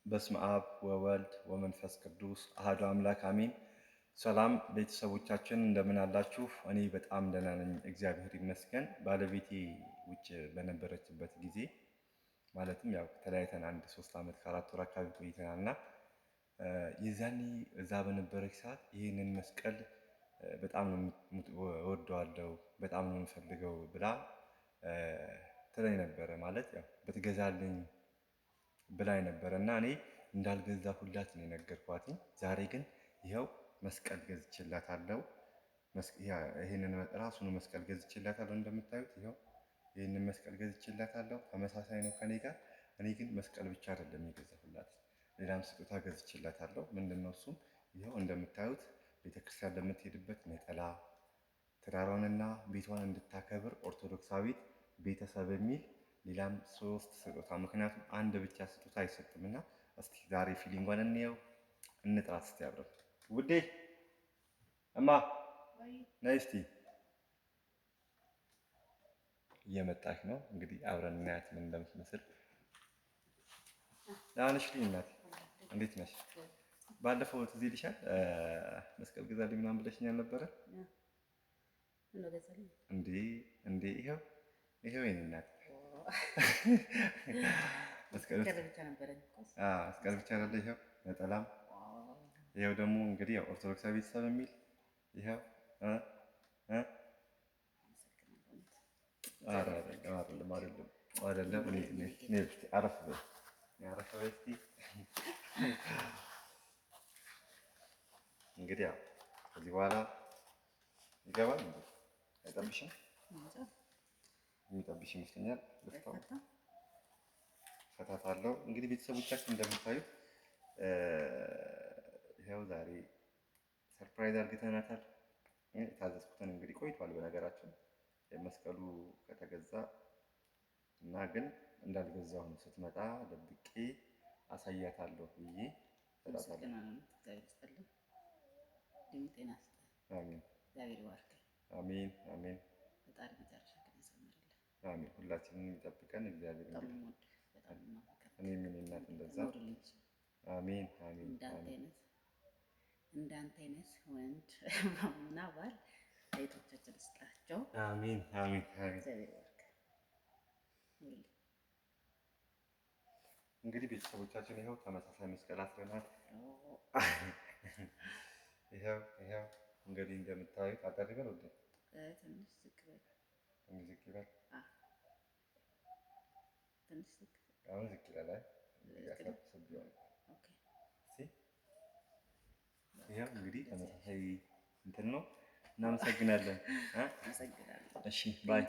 በስመ አብ ወወልድ ወመንፈስ ቅዱስ አሐዱ አምላክ አሜን። ሰላም ቤተሰቦቻችን እንደምን አላችሁ? እኔ በጣም ደህና ነኝ፣ እግዚአብሔር ይመስገን። ባለቤቴ ውጭ በነበረችበት ጊዜ ማለትም ያው ተለያይተን አንድ 3 ዓመት ከ4 ወር አካባቢ ቆይተናል እና የዛኔ እዛ በነበረች ሰዓት ይህንን መስቀል በጣም እወደዋለሁ፣ በጣም ነው የምፈልገው ብላ ትለኝ ነበረ። ማለት ያው ብትገዛልኝ ብላኝ ነበረ እና እኔ እንዳልገዛሁላት ነው የነገርኳት። ዛሬ ግን ይኸው መስቀል ገዝቼላታለሁ። ይሄንን ራሱን መስቀል ገዝቼላታለሁ። እንደምታዩት ይኸው ይሄንን መስቀል ገዝቼላታለሁ። ተመሳሳይ ነው ከኔ ጋር። እኔ ግን መስቀል ብቻ አይደለም የገዛሁላት፣ ሌላም ስጦታ ገዝቼላታለሁ። ምንድነው እሱም? ይኸው እንደምታዩት ቤተክርስቲያን ለምትሄድበት ነጠላ፣ ትዳሯንና ቤቷን እንድታከብር ኦርቶዶክሳዊት ቤተሰብ የሚል ሌላም 3 ስጦታ። ምክንያቱም አንድ ብቻ ስጦታ አይሰጥምና፣ እስቲ ዛሬ ፊሊንጓን እንየው፣ እንጥራት እስቲ አብረን። ውዴ እማ ነይ እስቲ። እየመጣች ነው እንግዲህ፣ አብረን እናያት ምን እንደምትመስል። ደህና ነሽ እናቴ? እንዴት ነሽ? ባለፈው ትዝ ይልሻል መስቀል ግዛልኝ ምናምን ብለሽኛል ነበረ እንዴ? ይኸው የኔ እናት መስቀል ብቻ አይደለ? ይኸው ነጠላም፣ ይኸው ደግሞ እንግዲህ ያው ኦርቶዶክሳዊ ቤተሰብ የሚል ይኸው አይደለም። አረፍ በይ እስኪ። እንግዲህ ያው ከዚህ በኋላ ይገባል እንዴ? አይጠብሽም? የሚጠብሽ ይመስለኛል። ፈታታለሁ። እንግዲህ ቤተሰቦቻችን እንደምታዩት ይኸው ዛሬ ሰርፕራይዝ አድርገናታል። የታዘዝኩትን እንግዲህ ቆይቷል በነገራችን መስቀሉ ከተገዛ እና ግን እንዳልገዛሁ ነው ስትመጣ ደብቄ አሳያታለሁ ብዬ እላታለሁ። አሜን አሜን። አሜን። ሁላችንም ይጠብቀን እግዚአብሔር። እኔ ምን እናት እንደዛ። አሜን አሜን። እንዳንተ አይነት ወንድ እና ባል ለቤቶቻችን ስጣቸው። አሜን አሜን አሜን። እንግዲህ ቤተሰቦቻችን ይኸው ተመሳሳይ መስቀል አስረናል። ይኸው እንግዲህ እንደምታዩት አጠር ይበል ወደ ትንሽ ዝቅ በል፣ ዝቅ ይበል። ትንሽ ዝቅ አሁን ዝቅ ይላል። ይኸው እንግዲህ ተመሳሳይ እንትን ነው። እናመሰግናለን። እሺ ባይ